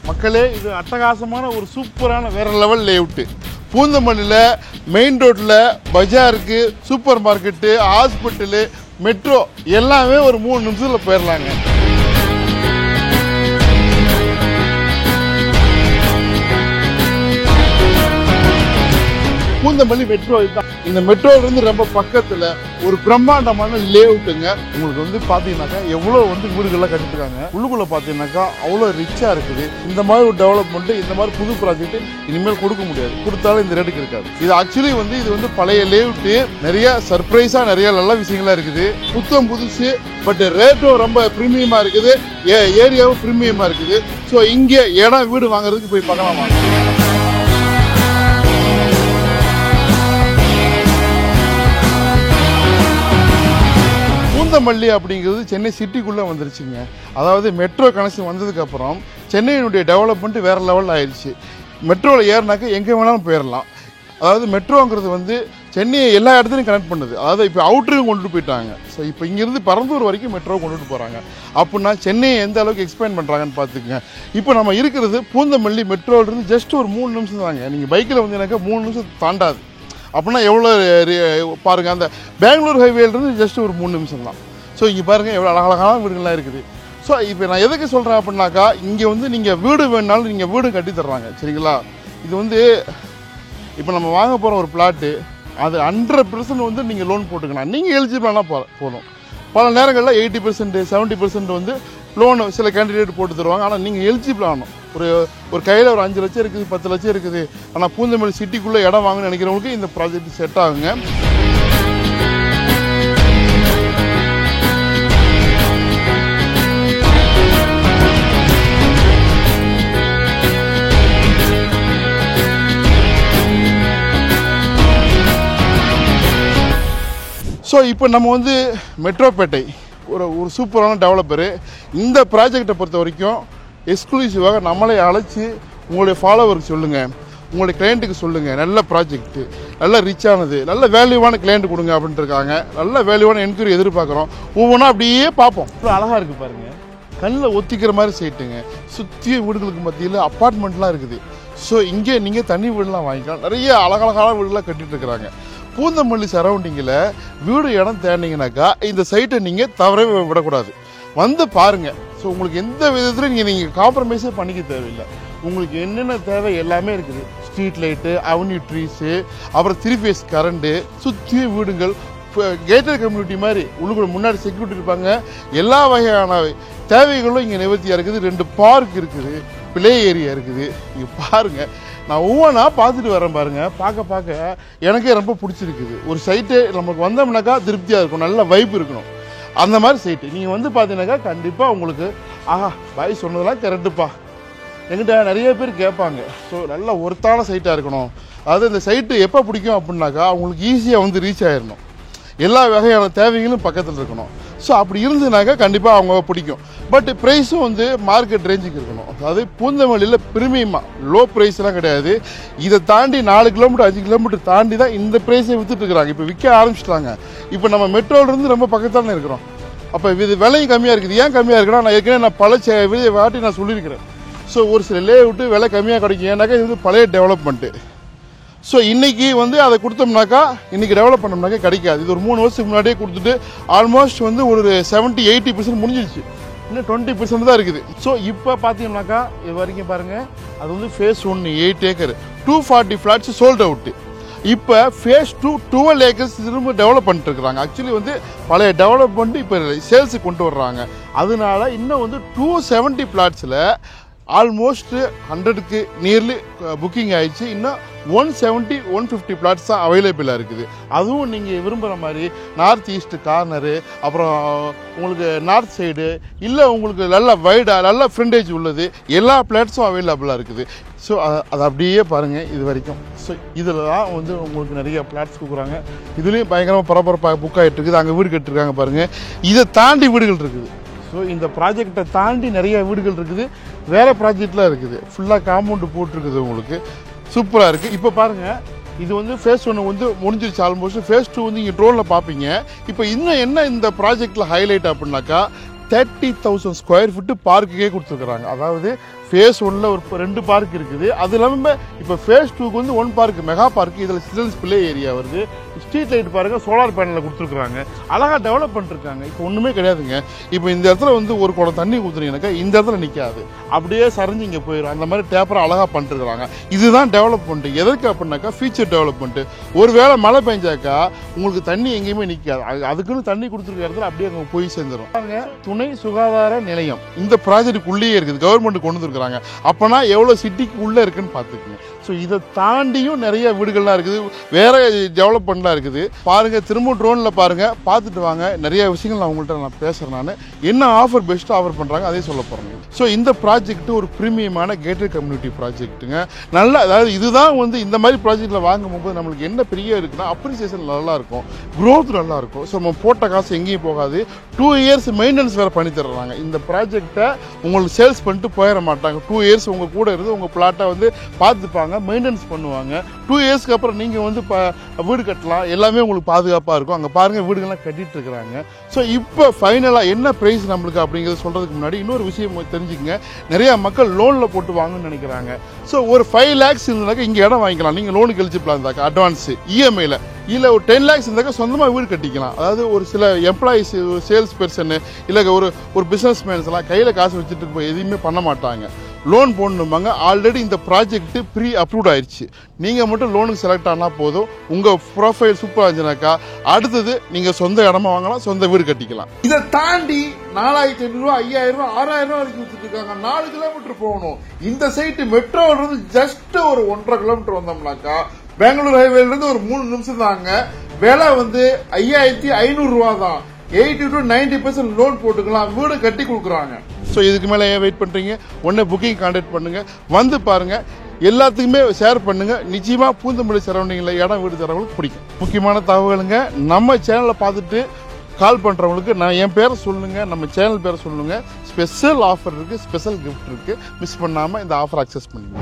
மக்களே, இது அட்டகாசமான ஒரு சூப்பரான வேற லெவல் லேஅவுட். பூந்தமல்லியில் மெயின் ரோட்டில் பஜாருக்கு, சூப்பர் மார்க்கெட்டு, ஹாஸ்பிட்டலு, மெட்ரோ எல்லாமே ஒரு 3 நிமிஷத்தில் போயிடலாங்க. பூந்தமல்லி மெட்ரோ இதுதான். இந்த மெட்ரோலேருந்து ரொம்ப பக்கத்தில் ஒரு பிரம்மாண்டமான லேஅவுட்டுங்க. உங்களுக்கு வந்து பார்த்தீங்கன்னாக்கா எவ்வளோ வீடுகள்லாம் கட்டிட்டுருக்காங்க. உள்ளுக்குள்ளே பார்த்தீங்கன்னாக்கா அவ்வளோ ரிச்சாக இருக்குது. இந்த மாதிரி ஒரு டெவலப்மெண்ட்டு, இந்த மாதிரி புது ப்ராஜெக்ட் இனிமேல் கொடுக்க முடியாது. கொடுத்தாலும் இந்த ரேட்டுக்கு இருக்காது. இது ஆக்சுவலி இது பழைய லேஅவுட்டு. நிறைய சர்ப்ரைஸாக நிறைய நல்ல விஷயங்களாக இருக்குது. புத்தம் புதுசு, பட் ரேட்டும் ரொம்ப ப்ரீமியமாக இருக்குது. ஏரியாவும் ப்ரீமியமாக இருக்குது. ஸோ இங்கே இடம் வீடு வாங்குறதுக்கு போய் பார்க்கலாமா? பூந்தமல்லி அப்படிங்கிறது சென்னை சிட்டிக்குள்ளே வந்துருச்சுங்க. அதாவது மெட்ரோ கனெக்ஷன் வந்ததுக்கப்புறம் சென்னையினுடைய டெவலப்மெண்ட் வேறு லெவல் ஆயிடுச்சு. மெட்ரோவில் ஏறினாக்க எங்கே வேணாலும் போயிடலாம். அதாவது மெட்ரோங்கிறது சென்னையை எல்லா இடத்துலையும் கனெக்ட் பண்ணுது. அதாவது இப்போ அவுட்டருக்கும் கொண்டுட்டு போயிட்டாங்க. ஸோ இப்போ இங்கேருந்து பரந்தூர் வரைக்கும் மெட்ரோ கொண்டுட்டு போகிறாங்க. அப்படின்னா சென்னையை எந்த அளவுக்கு எக்ஸ்பேண்ட் பண்ணுறாங்கன்னு பார்த்துக்குங்க. இப்போ நம்ம இருக்கிறது பூந்தமல்லி மெட்ரோலேருந்து ஜஸ்ட் ஒரு 3 நிமிஷம் தாங்க. நீங்கள் பைக்கில் வந்தீங்கன்னாக்கா 3 நிமிஷம் தாண்டாது. அப்படின்னா எவ்வளோ பாருங்கள், அந்த பெங்களூர் ஹைவேலேருந்து ஜஸ்ட் ஒரு 3 நிமிஷம் தான். ஸோ இங்கே பாருங்கள் எவ்வளோ அழகான வீடுகள்லாம் இருக்குது. ஸோ இப்போ நான் எதுக்கு சொல்கிறேன் அப்படின்னாக்கா, இங்கே நீங்கள் வீடு வேணுனாலும் நீங்கள் வீடு கட்டி தர்றாங்க. சரிங்களா? இது இப்போ நம்ம வாங்க போகிற ஒரு பிளாட்டு, அது 100% நீங்கள் லோன் போட்டுக்கலாம். நீங்கள் எலிஜிபிளானா போதும். பல நேரங்களில் 80%, 70% லோனு சில கேண்டிடேட் போட்டு தருவாங்க. ஆனால் நீங்கள் எலிஜிபிள் ஆகணும். ஒரு கையில் ஒரு 5 லட்சம் இருக்குது, 10 லட்சம் இருக்குது. ஆனால் பூந்தமல்லி சிட்டிக்குள்ளே இடம் வாங்கணும்னு நினைக்கிறவங்களுக்கு இந்த ப்ராஜெக்ட் செட் ஆகுங்க. ஸோ இப்போ நம்ம மெட்ரோபேட்டை ஒரு சூப்பரான டெவலப்பரு. இந்த ப்ராஜெக்டை பொறுத்த வரைக்கும் எக்ஸ்க்ளூசிவாக நம்மளே அழைச்சி உங்களுடைய ஃபாலோவருக்கு சொல்லுங்கள், உங்களுடைய கிளைண்ட்டுக்கு சொல்லுங்கள், நல்ல ப்ராஜெக்ட்டு, நல்ல ரிச்சானது, நல்ல வேல்யூவான கிளைண்ட் கொடுங்க அப்படின்ட்டு இருக்காங்க. நல்ல வேல்யூவான என்கொயரி எதிர்பார்க்குறோம். ஒவ்வொன்றா அப்படியே பார்ப்போம். இப்போ அழகாக இருக்குது பாருங்கள், கண்ணில் ஒத்திக்கிற மாதிரி சைட்டுங்க. சுற்றிய வீடுகளுக்கு மத்தியில் அப்பார்ட்மெண்ட்லாம் இருக்குது. ஸோ இங்கே நீங்கள் தனி வீடுலாம் வாங்கிக்கலாம். நிறைய அழகழகான வீடுலாம் கட்டிகிட்டு இருக்கிறாங்க. பூந்தமல்லி சரௌண்டிங்கில் வீடு இடம் தேடினீங்கன்னாக்கா இந்த சைட்டை நீங்கள் தவறவே விடக்கூடாது. வந்து பாருங்கள். ஸோ உங்களுக்கு எந்த விதத்துலையும் நீங்கள் காம்ப்ரமைஸே பண்ணிக்க தேவையில்லை. உங்களுக்கு என்னென்ன தேவை எல்லாமே இருக்குது. ஸ்ட்ரீட் லைட்டு, அவென்யூ ட்ரீஸு, அப்புறம் 3 ஃபேஸ் கரண்ட்டு, சுற்றிய வீடுகள், கேட்டட் கம்யூனிட்டி மாதிரி உள்ளுக்குள்ள முன்னாடி செக்யூரிட்டி இருப்பாங்க. எல்லா வகையான தேவைகளும் இங்கே நிவர்த்தியாக இருக்குது. 2 பார்க் இருக்குது, பிளே ஏரியா இருக்குது. இங்கே பாருங்கள், நான் ஒவ்வொன்றா பார்த்துட்டு வரேன் பாருங்கள். பார்க்க எனக்கே ரொம்ப பிடிச்சிருக்குது. ஒரு சைட்டு நமக்கு வந்தோம்னாக்கா திருப்தியாக இருக்கும், நல்ல வைப் இருக்கணும். அந்த மாதிரி சைட்டு நீங்கள் பார்த்தீங்கன்னாக்கா கண்டிப்பாக உங்களுக்கு பாய் சொன்னதெல்லாம் கரெக்டுப்பா. என்கிட்ட நிறைய பேர் கேட்பாங்க. ஸோ நல்ல ஒருத்தான சைட்டாக இருக்கணும். அதாவது இந்த சைட்டு எப்போ பிடிக்கும் அப்படின்னாக்கா அவங்களுக்கு ஈஸியாக ரீச் ஆகிடணும். எல்லா வகையான தேவைகளும் பக்கத்தில் இருக்கணும். ஸோ அப்படி இருந்ததுனாக்கா கண்டிப்பாக அவங்க பிடிக்கும். பட் ப்ரைஸும் மார்க்கெட் ரேஞ்சுக்கு இருக்கணும். அதாவது பூந்தமல்லியில் ப்ரீமியமாக லோ ப்ரைஸ்லாம் கிடையாது. இதை தாண்டி 4 கிலோமீட்டர் 5 கிலோமீட்டர் தாண்டி தான் இந்த ப்ரைஸை விற்றுட்டு இருக்கிறாங்க. இப்போ விற்க ஆரம்பிச்சிட்டாங்க. இப்போ நம்ம மெட்ரோலேருந்து ரொம்ப பக்கத்தானே இருக்கிறோம். அப்போ இது விலையும் கம்மியாக இருக்குது. ஏன் கம்மியாக இருக்குன்னா, நான் ஏற்கனவே பல வாட்டி நான் சொல்லியிருக்கிறேன். ஸோ ஒரு சில லேஅவுட்டு விலை கம்மியாக கிடைக்கும். ஏன்னாக்கா இது பழைய டெவலப்மெண்ட்டு. ஸோ இன்றைக்கி அதை கொடுத்தோம்னாக்கா, இன்றைக்கி டெவலப் பண்ணோம்னாக்கா கிடைக்காது. இது ஒரு 3 வருஷத்துக்கு முன்னாடியே கொடுத்துட்டு ஆல்மோஸ்ட் ஒரு 70-80% முடிஞ்சிருச்சு. இன்னும் 20% தான் இருக்குது. ஸோ இப்போ பார்த்தீங்கன்னாக்கா இது வரைக்கும் பாருங்கள், அது phase 1 8 acre 240 flats sold out. இப்போ ஃபேஸ் 2 12 ஏக்கர்ஸ் திரும்ப டெவலப் பண்ணிட்டு இருக்கிறாங்க. ஆக்சுவலி பழைய டெவலப்மெண்ட் இப்போ சேல்ஸுக்கு கொண்டு வர்றாங்க. அதனால இன்னும் 270 ஃப்ளாட்ஸில் ஆல்மோஸ்ட் 100க்கு நியர்லி புக்கிங் ஆயிடுச்சு. இன்னும் 170-150 பிளாட்ஸ் தான் அவைலபிளாக இருக்குது. அதுவும் நீங்கள் விரும்புகிற மாதிரி நார்த் ஈஸ்ட் கார்னரு, அப்புறம் உங்களுக்கு நார்த் சைடு, இல்லை உங்களுக்கு நல்ல வைடாக நல்ல ஃப்ரண்டேஜ் உள்ளது, எல்லா பிளாட்ஸும் அவைலபிளாக இருக்குது. ஸோ அதை அப்படியே பாருங்கள் இது வரைக்கும். ஸோ இதில் தான் உங்களுக்கு நிறைய பிளாட்ஸ் கொடுக்குறாங்க. இதுலேயும் பயங்கரமாக பரபரப்பாக புக் ஆகிட்டு இருக்குது. அங்கே வீடு கட்டிருக்காங்க பாருங்கள். இதை தாண்டி வீடுகள் இருக்குது. ஸோ இந்த ப்ராஜெக்டை தாண்டி நிறைய வீடுகள் இருக்குது. வேறு ப்ராஜெக்ட்லாம் இருக்குது. ஃபுல்லாக காம்பவுண்டு போட்டிருக்குது. உங்களுக்கு சூப்பராக இருக்குது. இப்போ பாருங்கள், இது ஃபேஸ் 1 முடிஞ்சிருச்சு ஆல்மோஸ்ட். ஃபேஸ் 2 இங்கே ட்ரோனில் பார்ப்பீங்க. இப்போ இன்னும் என்ன இந்த ப்ராஜெக்டில் ஹைலைட் அப்படின்னாக்கா, 30,000 ஸ்கொயர் ஃபீட்டு பார்க்குக்கே கொடுத்துருக்குறாங்க. அதாவது ஃபேஸ் 1ல ஒரு 2 பார்க் இருக்குது. அது இல்லாமல் இப்போ ஃபேஸ் 2க்கு வந்து 1 பார்க் மெகா பார்க். இதில் சில்ட்ரன்ஸ் பிளே ஏரியா வருது. ஸ்ட்ரீட் லைட் பாருங்க, சோலார் பேனலில் கொடுத்துருக்குறாங்க. அழகாக டெவலப் பண்ணிருக்காங்க. இப்போ ஒன்றுமே கிடையாதுங்க. இப்போ இந்த இடத்துல வந்து ஒரு குடம் தண்ணி ஊற்றுறீங்கன்னாக்கா இந்த இடத்துல நிற்காது, அப்படியே சரிஞ்சு இங்கே போயிடும். அந்த மாதிரி டேப்பரை அழகாக பண்ணிருக்கிறாங்க. இதுதான் டெவலப்மெண்ட். எதற்கு அப்படின்னாக்கா ஃபியூச்சர் டெவலப்மெண்ட். ஒருவேளை மழை பெஞ்சாக்கா உங்களுக்கு தண்ணி எங்கேயுமே நிற்காது. அதுக்குன்னு தண்ணி கொடுத்துருக்க இடத்துல அப்படியே அங்கே போய் சேர்ந்துடும். துணை சுகாதார நிலையம் இந்த ப்ராஜெக்ட் உள்ளே இருக்குது. கவர்மெண்ட் கொண்டு வந்துருக்குறாங்க. அப்போனா எவ்வளோ சிட்டிக்கு உள்ளே இருக்குன்னு பார்த்துக்குங்க. ஸோ இதை தாண்டியும் நிறைய வீடுகள்லாம் இருக்குது, வேற டெவலப்மெண்ட்லாம் இருக்குது. பாருங்க, திரும்ப ட்ரோனில் பாருங்க, பார்த்துட்டு வாங்க. நிறைய விஷயங்கள் நான் உங்கள்கிட்ட பேசுகிறேன். நான் என்ன ஆஃபர் பெஸ்ட்டாக ஆஃபர் பண்ணுறாங்க அதே சொல்ல போகிறேன். ஸோ இந்த ப்ராஜெக்ட் ஒரு ப்ரீமியமான கேட்டட் கம்யூனிட்டி ப்ராஜெக்ட்டுங்க. நல்லா, அதாவது இதுதான் வந்து இந்த மாதிரி ப்ராஜெக்டில் வாங்கும்போது நம்மளுக்கு என்ன பெரிய இருக்குன்னா அப்ரிசியேஷன் நல்லா இருக்கும், க்ரோத் நல்லா இருக்கும். ஸோ நம்ம போட்ட காசு எங்கேயும் போகாது. 2 இயர்ஸ் மெயின்டெனன்ஸ் வேறு பண்ணி தர்றாங்க. இந்த ப்ராஜெக்டை உங்களுக்கு சேல்ஸ் பண்ணிட்டு போயிட மாட்டாங்க. 2 இயர்ஸ் உங்கள் கூட இருந்து உங்கள் பிளாட்டை வந்து பார்த்துப்பாங்க, மெயின்டெனன்ஸ் பண்ணுவாங்க. 2 இயர்ஸ்க்கு அப்புறம் நீங்கள் வந்து வீடு கட்டலாம். எல்லாமே உங்களுக்கு பாதுகாப்பாக இருக்கும். அங்கே பாருங்கள், வீடுகள்லாம் கட்டிட்டு இருக்கிறாங்க. ஸோ இப்போ ஃபைனலாக என்ன ப்ரைஸ் நம்மளுக்கு அப்படிங்கிறது சொல்கிறதுக்கு முன்னாடி இன்னொரு விஷயம் தெரிஞ்சுக்கங்க. நிறையா மக்கள் லோனில் போட்டு வாங்கணும்னு நினைக்கிறாங்க. ஸோ ஒரு 5 lakhs இருந்தாக்கா இங்கே இடம் வாங்கிக்கலாம். நீங்கள் லோனுக்கு எலிஜிபிளாக இருந்தாக்கா அட்வான்ஸ் இஎம்ஐயில். இல்லை ஒரு 10 lakhs இருந்தாக்கா சொந்தமாக வீடு கட்டிக்கலாம். அதாவது ஒரு சில எம்ப்ளாயிஸ், சேல்ஸ் பர்சனு, இல்லை ஒரு பிஸ்னஸ் மேன்ஸ் எல்லாம் கையில் காசு வச்சுட்டு போய் எதுவுமே பண்ண மாட்டாங்க. லோன் போடணுமாங்க. ஆல்ரெடி இந்த ப்ராஜெக்ட் ப்ரீ அப்ரூவ்ட் ஆயிடுச்சு. நீங்கள் மட்டும் லோனுக்கு செலக்ட் ஆனால் போதும். உங்கள் ப்ரொஃபைல் சூப்பராக இருந்துச்சுனாக்கா அடுத்தது நீங்கள் சொந்த இடமா வாங்கலாம், சொந்த வீடு கட்டிக்கலாம். இதை தாண்டி 4500 ரூபா, 5000 ரூபா, 6000 ரூபா வரைக்கும் கொடுத்துட்டு இருக்காங்க. 4 கிலோமீட்டர் போகணும். இந்த சைட்டு மெட்ரோவிலிருந்து ஜஸ்ட் ஒரு 1.5 கிலோமீட்டர் வந்தோம்னாக்கா பெங்களூர் ஹைவேல இருந்து ஒரு 3 நிமிஷம் தாங்க. விலை வந்து 5500 ரூபா தான். 80 to 90% லோன் போட்டுக்கலாம், வீடு கட்டி கொடுக்குறாங்க. ஸோ இதுக்கு மேலே ஏன் வெயிட் பண்ணுறீங்க? உடனே புக்கிங் கான்டாக்ட் பண்ணுங்க, வந்து பாருங்க, எல்லாத்துக்குமே ஷேர் பண்ணுங்க. நிச்சயமா பூந்தமல்லி சரௌண்டிங்கில் இடம் வீடு தரவங்களுக்கு பிடிக்கும். முக்கியமான தகவலுங்க, நம்ம சேனலை பார்த்துட்டு கால் பண்ணுறவங்களுக்கு நான் என் பேரை சொல்லுங்க, நம்ம சேனல் பேரை சொல்லுங்க. ஸ்பெஷல் ஆஃபர் இருக்கு, ஸ்பெஷல் கிஃப்ட் இருக்கு. மிஸ் பண்ணாமல் இந்த ஆஃபர் அக்சஸ் பண்ணுங்க.